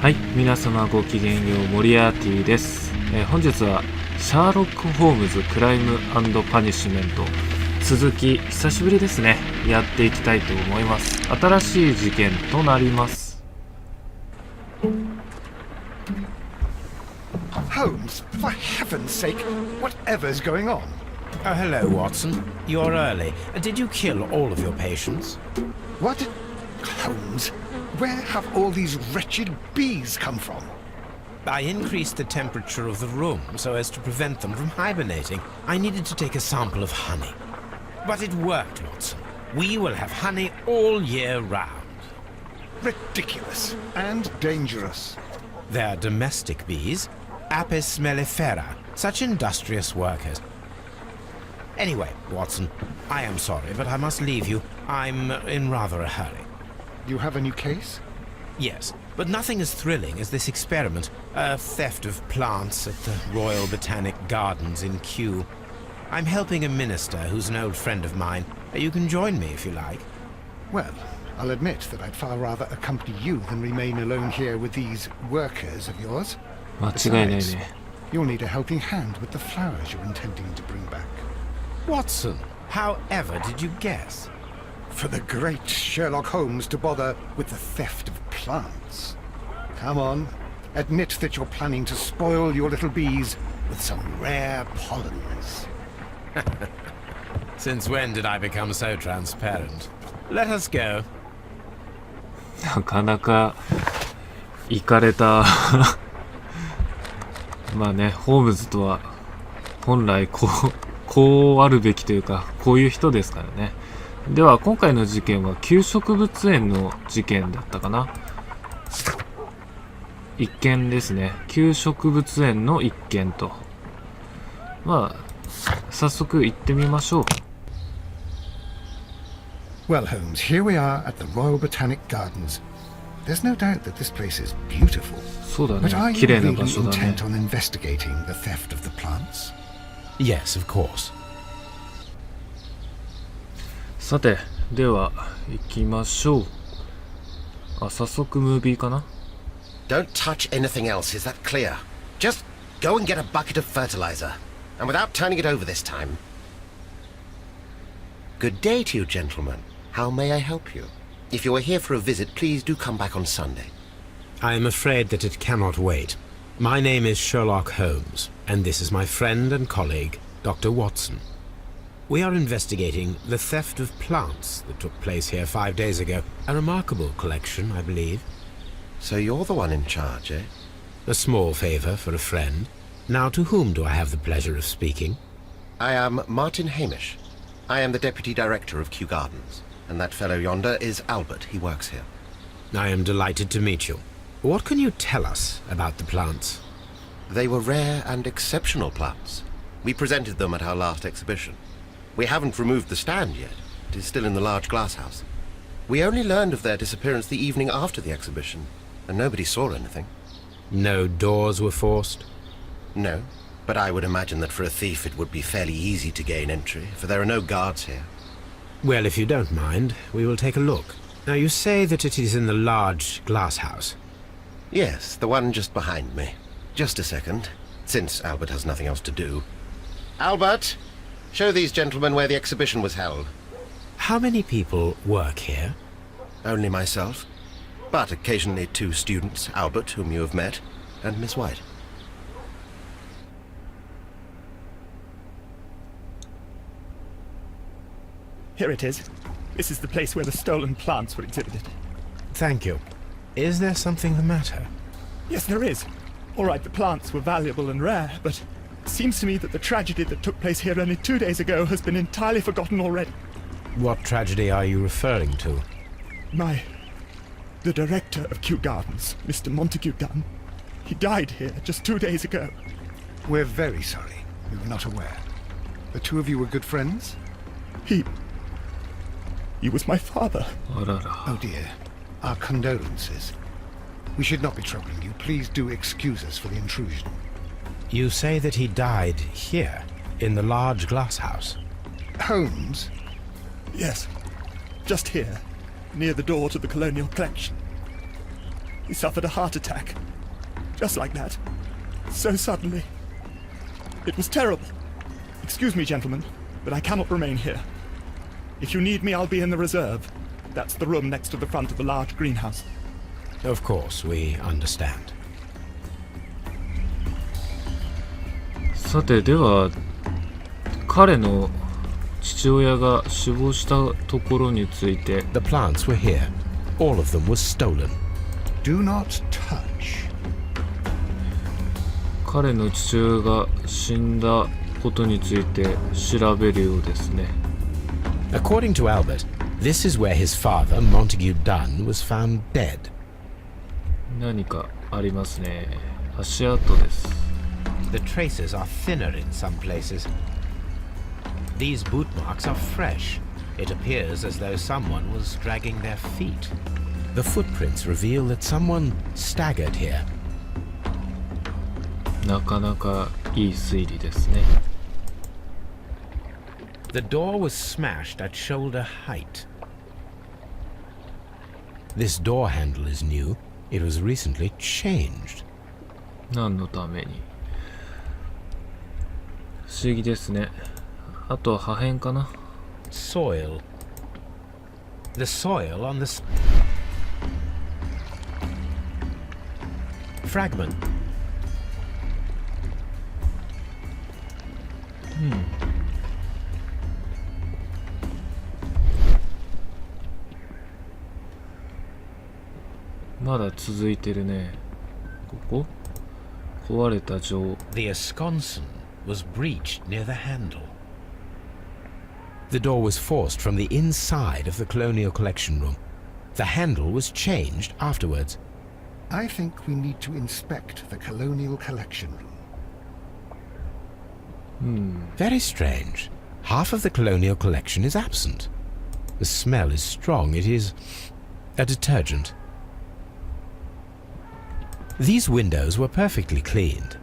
はい、皆様ごきげんよう、モリアーティです。本日はシャーロックホームズクライム&パニッシュメント続き久しぶりですね、やっていきたいと思います。新しい事件となります。Holmes, for heaven's sake, whatever's going on? Oh, hello, Watson. You're early. Did you kill all of your patients? What? Holmes, where have all these wretched bees come from? I increased the temperature of the room so as to prevent them from hibernating. I needed to take a sample of honey. But it worked, Watson. We will have honey all year round. Ridiculous and dangerous. They're domestic bees, Apis mellifera, such industrious workers. Anyway, Watson, I am sorry, but I must leave you. I'm in rather a hurry. You have a new case? Yes, but nothing as thrilling as this experiment. A theft of plants at the Royal Botanic Gardens in Kew. I'm helping a minister who's an old friend of mine. You can join me if you like. Well, I'll admit that I'd far rather accompany you than remain alone here with these workers of yours. 間違いないね。 You'll need a helping hand with the flowers you're intending to bring back. Watson, however did you guess? For the great Sherlock Holmes to bother with the theft of plants. Come on, admit that you're planning to spoil your little bees with some rare pollens. Since when did I become so transparent? Let us go. なかなかイカれたまあね、ホームズとは本来こうあるべきというか、こういう人ですからね。では今回の事件はキュー植物園の事件だったかな。一件ですね。キュー植物園の一件と。まあ早速行ってみましょう。Well, Holmes, here we are at the Royal Botanic Gardens. There's no doubt that this place is beautiful. そうだ But are ね。 you 綺麗な really 場所だね。 intent on investigating the theft of the plants? Yes, of course. さて、では行きましょう。あ、早速ムービーかな。 Don't touch anything else, is that clear? Just go and get a bucket of fertilizer. And without turning it over this time. Good day to you, gentlemen. How may I help you? If you are here for a visit, please do come back on Sunday. I am afraid that it cannot wait. My name is Sherlock Holmes, and this is my friend and colleague, Dr. Watson. We are investigating the theft of plants that took place here 5 days ago. A remarkable collection, I believe. So you're the one in charge, eh? A small favor for a friend. Now, to whom do I have the pleasure of speaking? I am Martin Hamish. I am the Deputy Director of Kew Gardens. And that fellow yonder is Albert. He works here. I am delighted to meet you. What can you tell us about the plants? They were rare and exceptional plants. We presented them at our last exhibition. We haven't removed the stand yet. It is still in the large glass house. We only learned of their disappearance the evening after the exhibition, and nobody saw anything. No doors were forced? No, but I would imagine that for a thief it would be fairly easy to gain entry, for there are no guards here. Well, if you don't mind, we will take a look. Now, you say that it is in the large glass house. Yes, the one just behind me. Just a second, since Albert has nothing else to do. Albert, show these gentlemen where the exhibition was held. How many people work here? Only myself, but occasionally 2 students, Albert, whom you have met, and Miss White. Here it is. This is the place where the stolen plants were exhibited. Thank you. Is there something the matter? Yes, there is. All right, the plants were valuable and rare, but it seems to me that the tragedy that took place here only 2 days ago has been entirely forgotten already. What tragedy are you referring to? The director of Kew Gardens, Mr. Montague Gunn, he died here just 2 days ago. We're very sorry. We were not aware. The two of you were good friends? He was my father. あらら。 Oh dear. Our condolences. We should not be troubling you. Please do excuse us for the intrusion. You say that he died here, in the large glass house. Holmes? Yes, just here, near the door to the colonial collection. He suffered a heart attack. Just like that. So suddenly. It was terrible. Excuse me, gentlemen, but I cannot remain here. If you need me, I'll be in the reserve. That's the room next to the front of the large greenhouse. Of course, we understand. さて、では彼の父親が死亡したところについて。 The plants were here. All of them was stolen. Do not touch. 彼の父親が死んだことについて調べるようですね。 According to Albert, this is where his father, Montague Dunn, was found dead. 何かありますね。足跡です。 The traces are thinner in some places. These boot marks are fresh. It appears as though someone was dragging their feet. The footprints reveal that someone staggered here. なかなかいい推理ですね。 The door was smashed at shoulder height. This door handle is new. It was recently changed. 何のために？不思議ですね。あとは破片かな。 Soil. The soil on the fragment. まだ続いてるね。ここ壊れた状。 The ensconson was breached near the handle. The door was forced from the inside of the Colonial Collection Room. The handle was changed afterwards. I think we need to inspect the Colonial Collection Room. Very strange. Half of the Colonial Collection is absent. The smell is strong. It is a detergent. These windows were perfectly cleaned.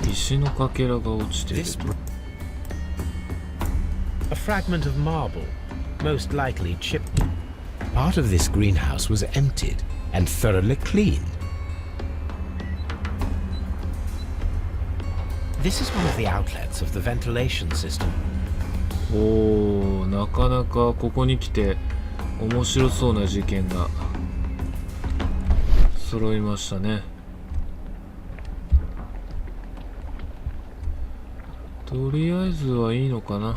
石のかけらが落ちてる。 This a fragment of marble, most likely chipped. Part of this greenhouse was emptied and thoroughly cleaned. This is one of the outlets of the ventilation system. おー、なかなかここに来て面白そうな事件が揃いましたね。とりあえずはいいのかな。い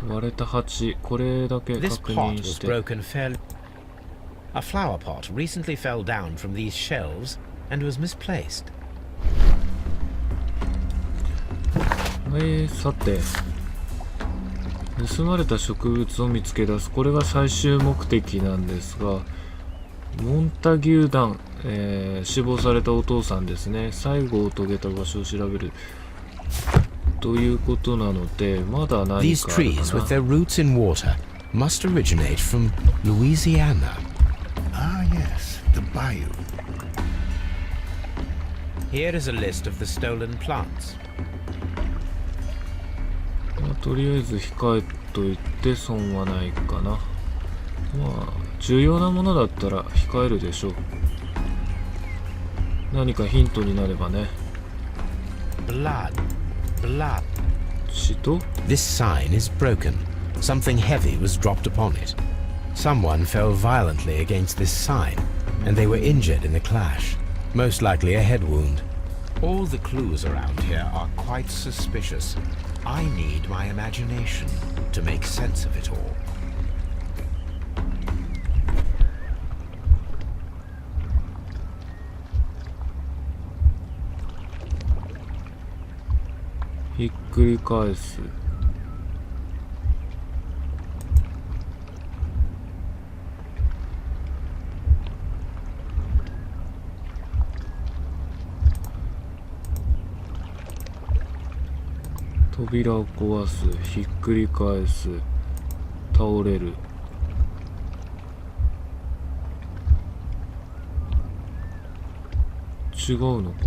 や、割れた鉢、これだけ This 確 pot 認し was て。 broken fairly. A flower pot recently fell down from these shelves and was misplaced. さて、盗まれた植物を見つけ出す。これが最終目的なんですが、モンタギューダン、死亡されたお父さんですね。最後を遂げた場所を調べるということなので、まだ何かある These か trees な。 with their roots in water must originate from Louisiana. Ah, yes, the bayou. Here is a list of the stolen plants. とりあえず控えといて損はないかな。まあ重要なものだったら控えるでしょう。何かヒントになればね。 Blood. 血と This sign is broken. Something heavy was dropped upon it. Someone fell violently against this sign, and they were injured in the clash. Most likely a head wound. All the clues around here are quite suspicious. I need my imagination to make sense of it all. ひっくり返す。扉を壊す、ひっくり返す、倒れる。違うのか。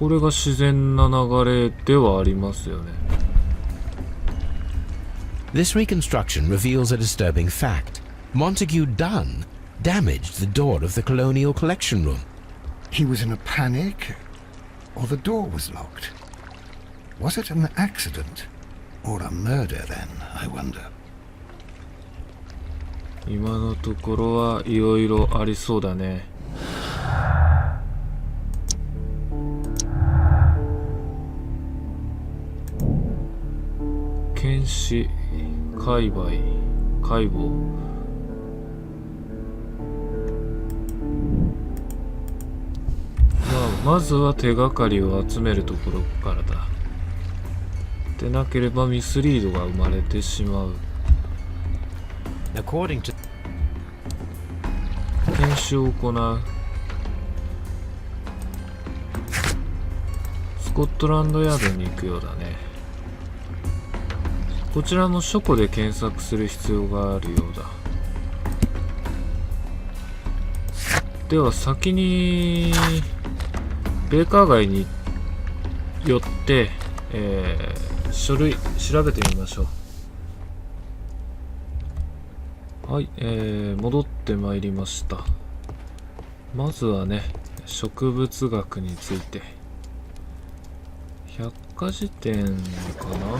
これが自然な流れではありますよね。 This reconstruction reveals a disturbing fact. Montague Dunn damaged the door of the Colonial Collection Room. He was in a panic, or the door was locked. Was it an accident, or a murder then, I wonder? 今のところはいろいろありそうだね。検視、解剖。まずは手がかりを集めるところからだ。でなければミスリードが生まれてしまう。According to 検視を行う。スコットランドヤードに行くようだね。こちらも書庫で検索する必要があるようだ。では先にベーカー街に寄って、書類調べてみましょう。はい、戻ってまいりました。まずはね、植物学について。百科事典かな。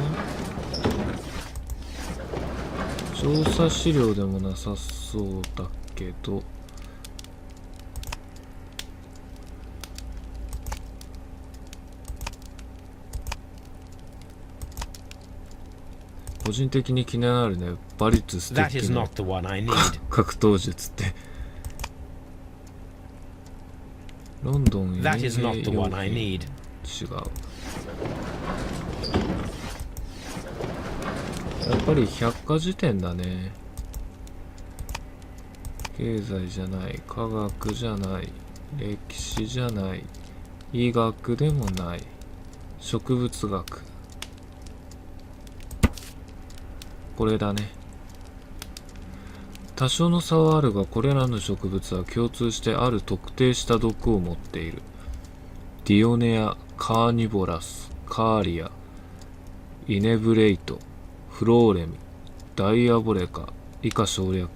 調査資料でもなさそうだけど。個人的に気になるね、馬術スティックの格闘術って。ロンドン園芸用品。違う。やっぱり百科事典だね。経済じゃない、科学じゃない、歴史じゃない、医学でもない、植物学。これだね。多少の差はあるが、これらの植物は共通してある特定した毒を持っている。ディオネア、カーニボラス、カーリア、イネブレイト、フローレム、ダイアボレカ、以下省略。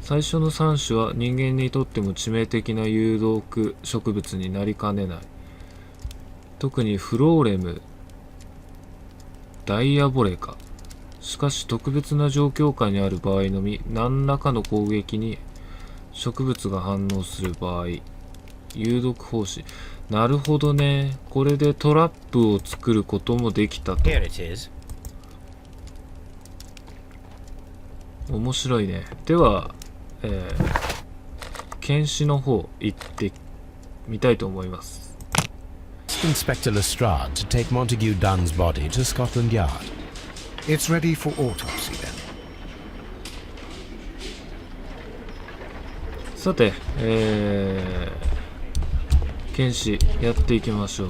最初の3種は人間にとっても致命的な有毒植物になりかねない。特にフローレム、ダイアボレカ。しかし特別な状況下にある場合のみ、何らかの攻撃に植物が反応する場合、有毒胞子。なるほどね。これでトラップを作ることもできたと。面白いね。では、検視の方行ってみたいと思います。Inspector Lestrade to take Montague Dunn's body to Scotland Yard. It's ready for autopsy then. さて、検視やっていきましょう。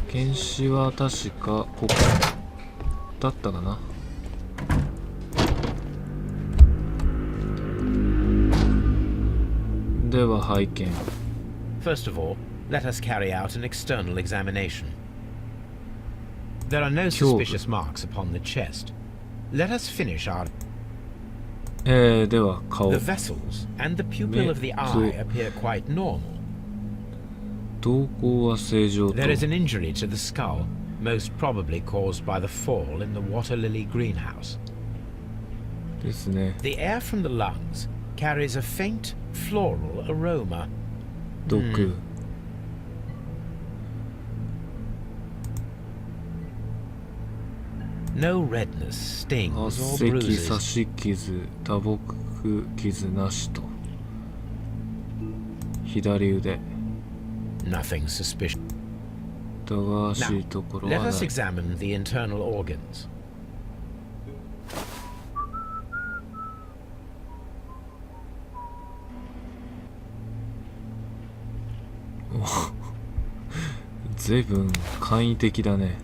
検視は確かここだったかな。では拝見。First of all, let us carry out an external examination. There are no suspicious marks upon the chest. Let us finish our... では顔。 The vessels and the pupil of the eye appear quite normal. 瞳孔は正常と。 There is an injury to the skull, most probably caused by the fall in the water lily greenhouse. ですね。 The air from the lungs carries a faint floral aroma. 毒。No redness, stings, 圧 or 石、 bruises. 刺し傷、打撲傷なしと。左腕。 Nothing suspicious. 疑わしいところ Let はな us い。 examine the internal organs. 随分簡易的だね。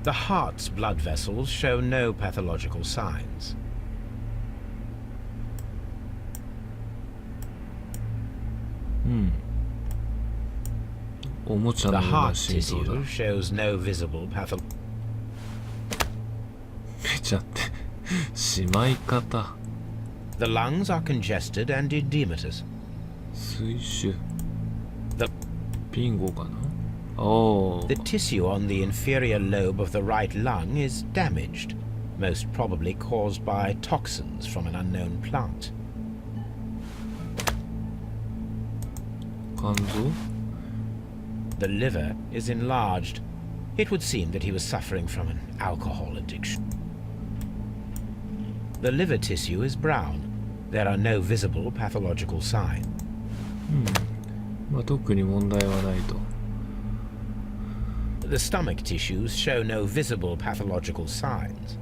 The heart's blood vessels show no pathological signs. うん。おもちゃ The のような heart 心臓だ。 tissue shows no visible pathology. めちゃってしまい方。 The lungs are congested and edematous. 水腫 The, ビンゴかな。お the ー tissue on the inferior lobe of the right lung is damaged, most probably caused by toxins from an unknown plant. 肝臓 The liver is enlarged. It would seem that he was suffering from an alcohol addiction. The liver tissue is brown. There are no visible pathological signs. まあ特に問題はないと。 The stomach tissues show no visible pathological signs.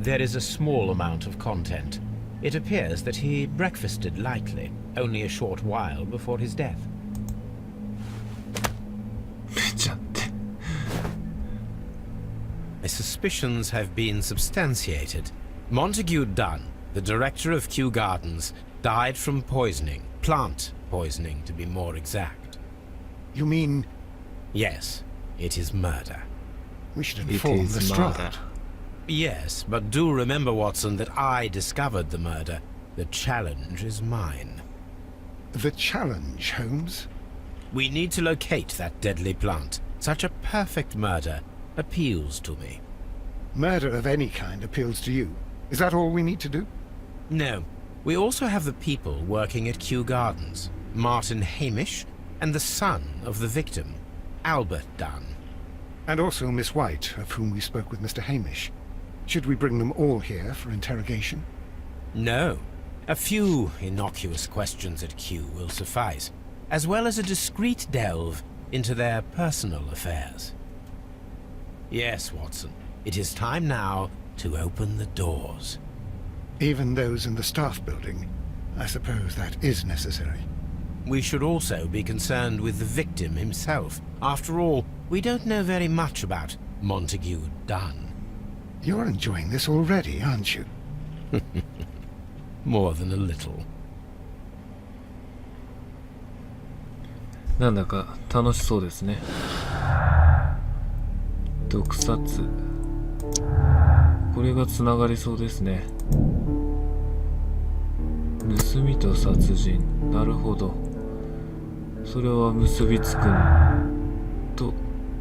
There is a small amount of content. It appears that he breakfasted lightly, only a short while before his death. めちゃって。 My suspicions have been substantiated. Montague Dunn, the director of Kew Gardens, died from poisoning, plant poisoning to be more exact. You mean Yes, it is murder. we should It inform is the murder. Strad? Yes, but do remember, Watson, that I discovered the murder. The challenge is mine. The challenge, Holmes? We need to locate that deadly plant. Such a perfect murder appeals to me. Murder of any kind appeals to you. Is that all we need to do? No, we also have the people working at Kew Gardens. Martin Hamish and the son of the victim, Albert Dunn. And also Miss White, of whom we spoke with Mr. Hamish. Should we bring them all here for interrogation? No. A few innocuous questions at Kew will suffice, as well as a discreet delve into their personal affairs. Yes, Watson, it is time now to open the doors. Even those in the staff building? I suppose that is necessary. We should also be concerned with the victim himself. After all, we don't know very much about Montague Dunn. You're enjoying this already, aren't you? More than a little. なんだか楽しそうですね。毒殺。これがつながりそうですね。盗みと殺人。なるほど。それは結びつくと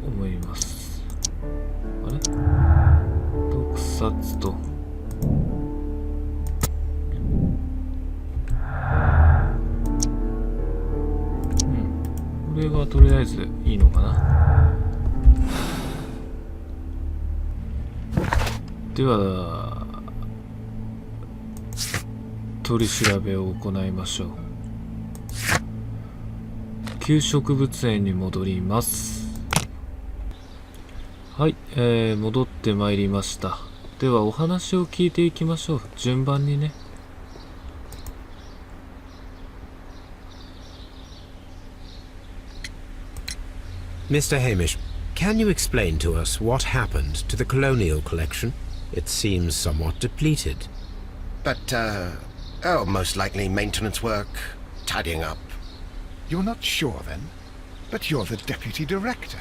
思います。あれ？毒殺と。これがとりあえずいいのかな。では取り調べを行いましょう。キュー植物園に戻ります。はい、戻ってまいりました。ではお話を聞いていきましょう。順番にね。Mr. Hamish, can you explain to us what happened to the colonial collection? It seems somewhat depleted. But, most likely maintenance work, tidying up. You're not sure, then? But you're the deputy director.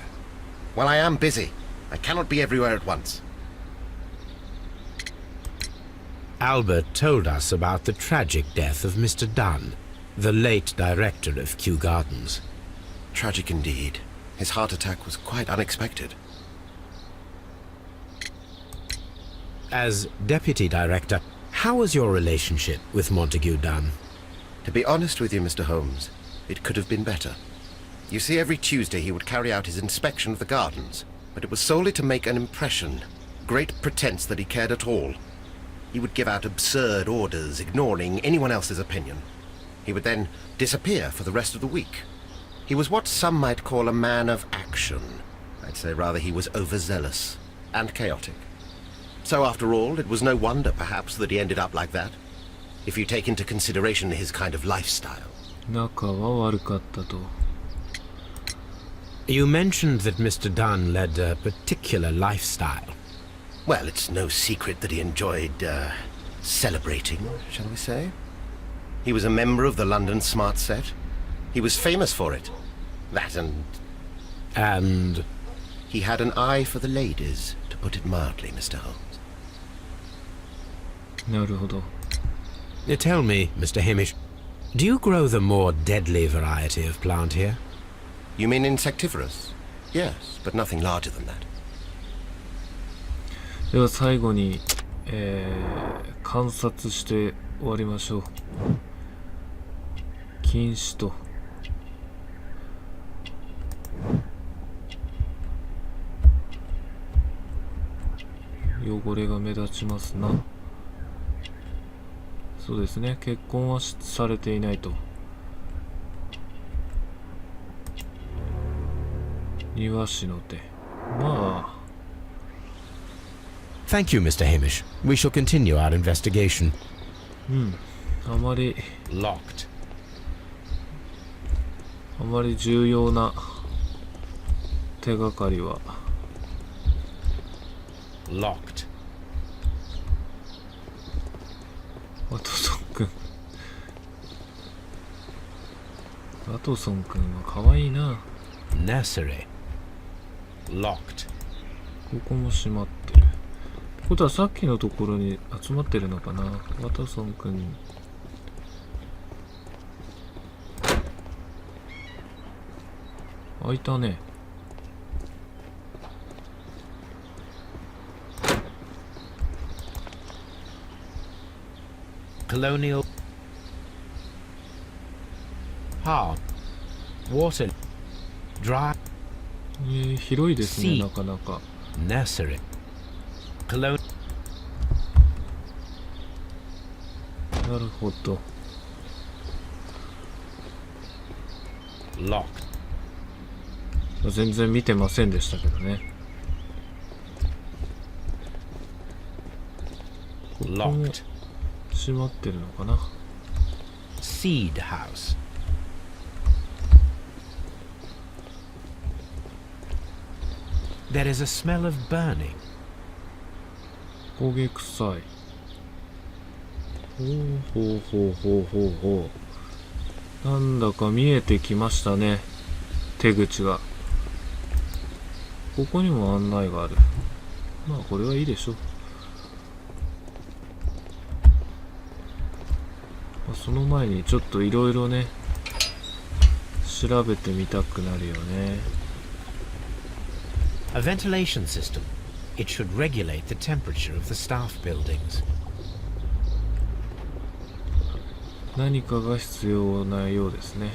Well, I am busy. I cannot be everywhere at once. Albert told us about the tragic death of Mr. Dunn, the late director of Kew Gardens. Tragic indeed. His heart attack was quite unexpected. As deputy director, how was your relationship with Montague Dunn? To be honest with you, Mr. Holmes, it could have been better. You see, every Tuesday he would carry out his inspection of the gardens, but it was solely to make an impression. Great pretense that he cared at all. He would give out absurd orders, ignoring anyone else's opinion. He would then disappear for the rest of the week. He was what some might call a man of action. I'd say rather he was overzealous and chaotic. So after all, it was no wonder, perhaps, that he ended up like that, if you take into consideration his kind of lifestyle. 仲は悪かったと。 You mentioned that Mr. Dunn led a particular lifestyle. Well, it's no secret that he enjoyed, celebrating, shall we say? He was a member of the London Smart Set. He was famous for it. That And he had an eye for the ladies, to put it mildly, Mr. Holmes. なるほど。 tell me, Mr. Hamish, do you grow the more deadly variety of plant here? You mean insectivorous? Yes, but nothing larger than that. では最後に、観察して終わりましょう。禁止と。汚れが目立ちますな。そうですね、結婚はされていないと。庭師の手。まあ。Thank you, Mr. Hamish. We shall continue our investigation. あまり Locked. 重要な手がかりは Locked. ワトソン君は可愛いな。 Nursery. Locked. ここも閉まってる。ってことはさっきのところに集まってるのかな。ワトソン君開いたね。Colonial. Hard. Water. Dry. 広いですね、 C なかなか。 Nursery. Colonial. なるほど。 Locked. 全然見てませんでしたけどね。ここも Locked. 閉まってるのかな。 Seed house. There is a smell of burning. 焦げ臭い。ほう。なんだか見えてきましたね。手口が。ここにも案内がある。まあこれはいいでしょう。その前にちょっといろいろね、調べてみたくなるよね。A ventilation system. It should regulate the temperature of the staff buildings. 何かが必要なようですね。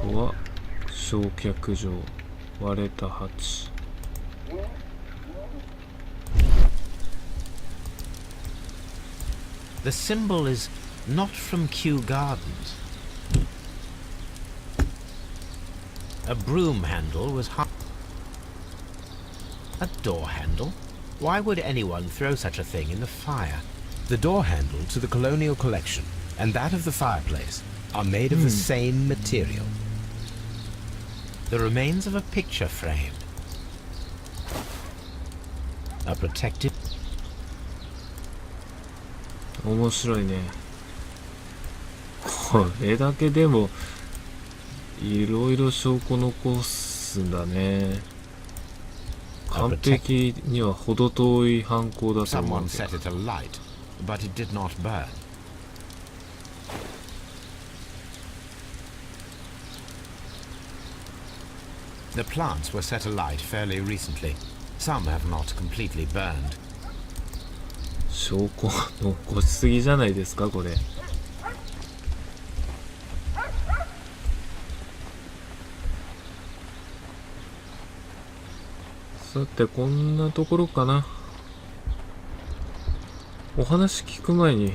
ここは焼却場。割れた鉢。The symbol is not from Kew Gardens. A broom handle was a door handle? Why would anyone throw such a thing in the fire? The door handle to the colonial collection and that of the fireplace are made of the same material. The remains of a picture frame. A protective... 面白いね。これだけでもいろいろ証拠残すんだね。完璧には程遠い犯行だと思う Someone んだ set it alight, but it did not burn. The plants were set alight fairly recently. Some have not completely burned. 証拠残しすぎじゃないですかこれ。さてこんなところかな。お話聞く前に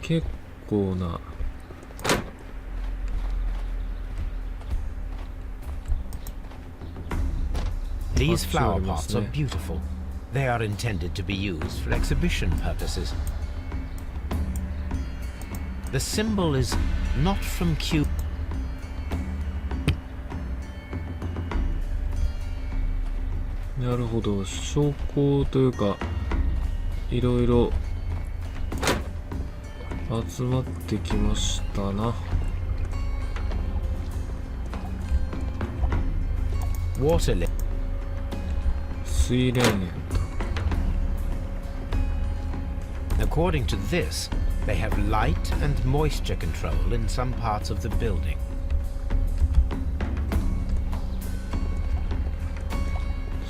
結構なThese flower pots are beautiful. They are intended to be used for exhibition purposes. The symbol is not from Kew. なるほど、証拠というかいろいろ集まってきましたな。水蓮園と。 According to this, they have light and moisture control in some parts of the building.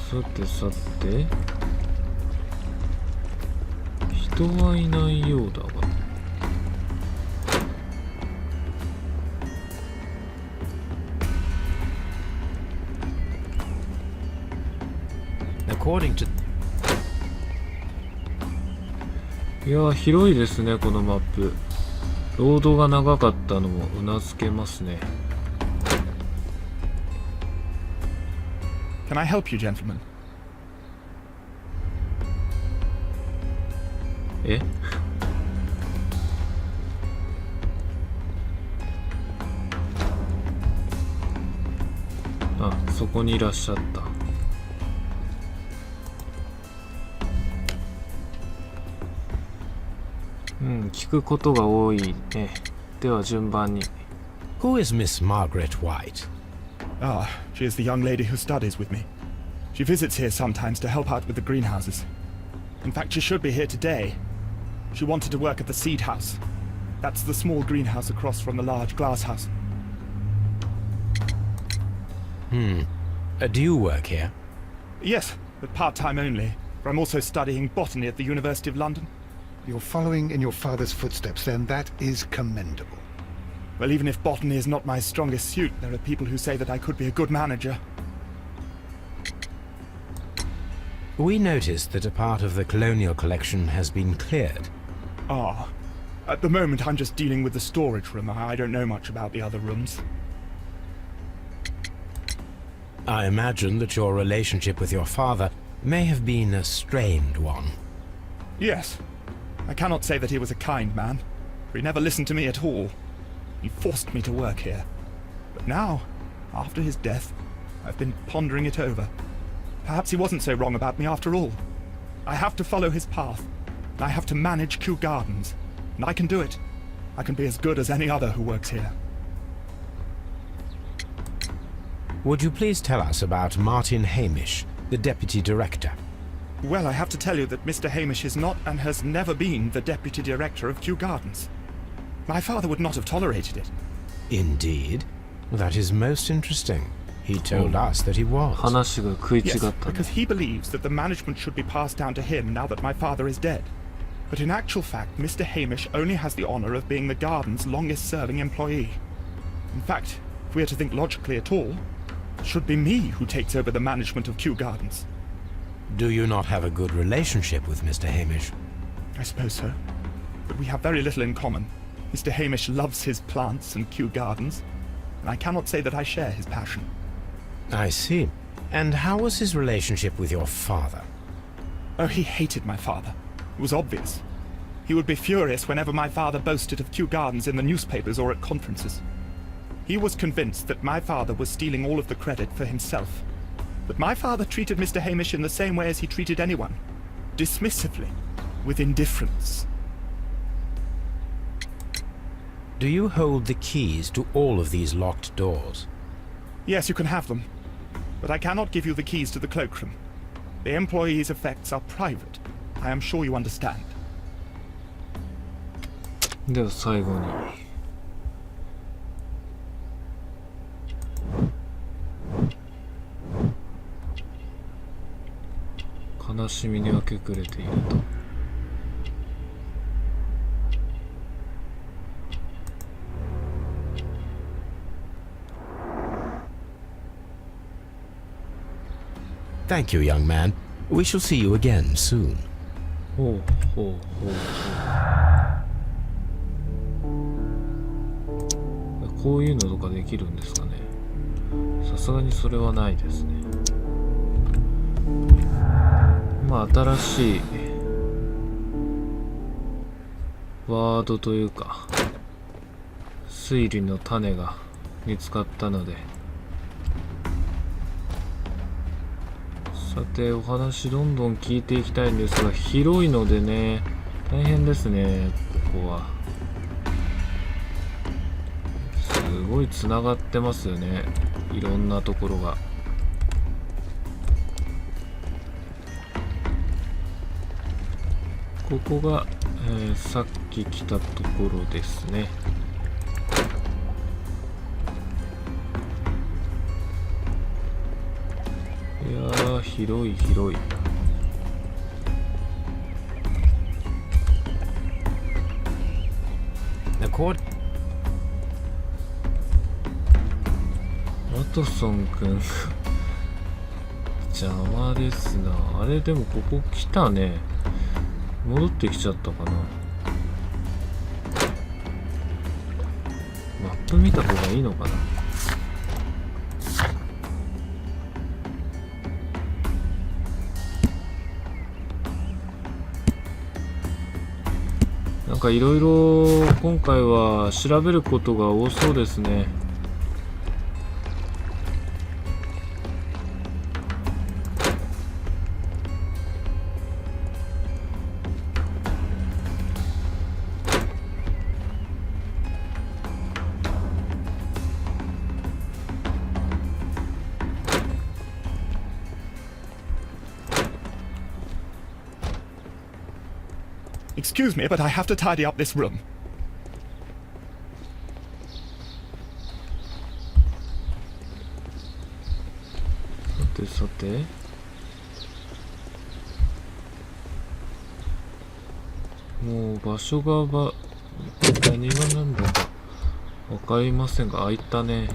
さてさて、人はいないようだが。According to いやー、広いですねこのマップ。ロードが長かったのもうなずけますね。 Can I help you, gentlemen? えあ、そこにいらっしゃった。聞くことが多いね。では順番に。 Who is Miss Margaret White? Ah, she is the young lady who studies with me. She visits here sometimes to help out with the greenhouses. In fact, she should be here today. She wanted to work at the seed house. That's the small greenhouse across from the large glass house. Do you work here? Yes, but part-time only. For I'm also studying botany at the University of London. You're following in your father's footsteps, then. That is commendable. Well, even if botany is not my strongest suit, there are people who say that I could be a good manager. We noticed that a part of the colonial collection has been cleared. Ah. At the moment, I'm just dealing with the storage room. I don't know much about the other rooms. I imagine that your relationship with your father may have been a strained one. Yes. I cannot say that he was a kind man, for he never listened to me at all. He forced me to work here. But now, after his death, I've been pondering it over. Perhaps he wasn't so wrong about me after all. I have to follow his path. I have to manage Kew Gardens. And I can do it. I can be as good as any other who works here. Would you please tell us about Martin Hamish, the deputy director? Well, I have to tell you that Mr. Hamish is not and has never been the deputy director of Kew Gardens. My father would not have tolerated it. Indeed. That is most interesting. He told us that he was. 話が食い違 Yes, ったね。 because he believes that the management should be passed down to him now that my father is dead. But in actual fact, Mr. Hamish only has the honor of being the garden's longest-serving employee. In fact, if we are to think logically at all, it should be me who takes over the management of Kew Gardens. Do you not have a good relationship with Mr. Hamish? I suppose so. But we have very little in common. Mr. Hamish loves his plants and Kew Gardens, and I cannot say that I share his passion. I see. And how was his relationship with your father? Oh, he hated my father. It was obvious. He would be furious whenever my father boasted of Kew Gardens in the newspapers or at conferences. He was convinced that my father was stealing all of the credit for himself. But my father treated Mr. Hamish in the same way as he treated anyone. Dismissively. With indifference. Do you hold the keys to all of these locked doors? Yes, you can have them. But I cannot give you the keys to the cloakroom. The employees' effects are private. I am sure you understand. では最後に。悲しみに分けくれていると。Thank you, young man. We shall see you again soon. ほうほうほうほう。こういうのとかできるんですかね。さすがにそれはないですね。まあ新しいワードというか推理の種が見つかったので、さて、お話どんどん聞いていきたいんですが、広いのでね、大変ですね、ここは。すごいつながってますよね、いろんなところが。ここが、さっき来たところですね。いやー、広い広い。ワトソン君邪魔ですな。あれ、でもここ来たね。戻ってきちゃったかな。マップ見た方がいいのかな。なんかいろいろ今回は調べることが多そうですね。Excuse me, but I have to tidy up this room. さてさて、もう場所が何が何だかわかりませんが、開いたね。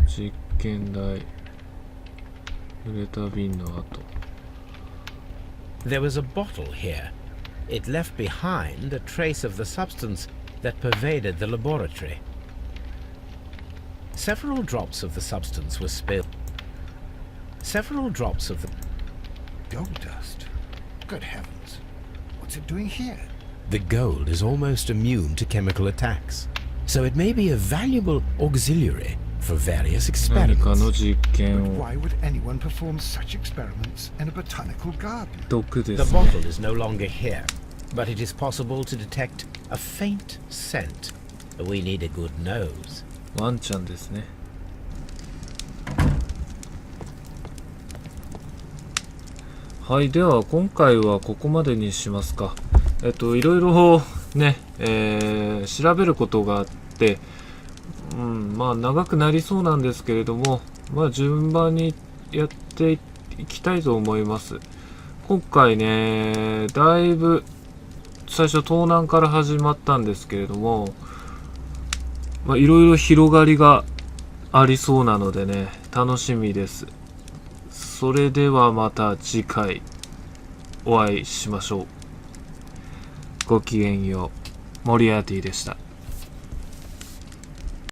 実験台、濡れた瓶の跡。 There was a bottle here. It left behind a trace of the substance that pervaded the laboratory. Several drops of the substance were spilled. Several drops of the Gold dust. Good heavens. What's it doing here? The gold is almost immune to chemical attacks, so it may be a valuable auxiliary for various 何か experiments. の実 But 験を。 why would anyone perform such experiments in a botanical garden? 毒で The すね。 bottle is no longer here, but it is possible to detect a faint scent. We need a good nose. ワンちゃんですね。はい、では今回はここまでにしますか。いろいろね、調べることがあって、まあ長くなりそうなんですけれども、まあ順番にやっていきたいと思います。今回ね、だいぶ最初東南から始まったんですけれども、まあいろいろ広がりがありそうなのでね、楽しみです。それではまた次回お会いしましょう。ごきげんよう。モリアーティでした。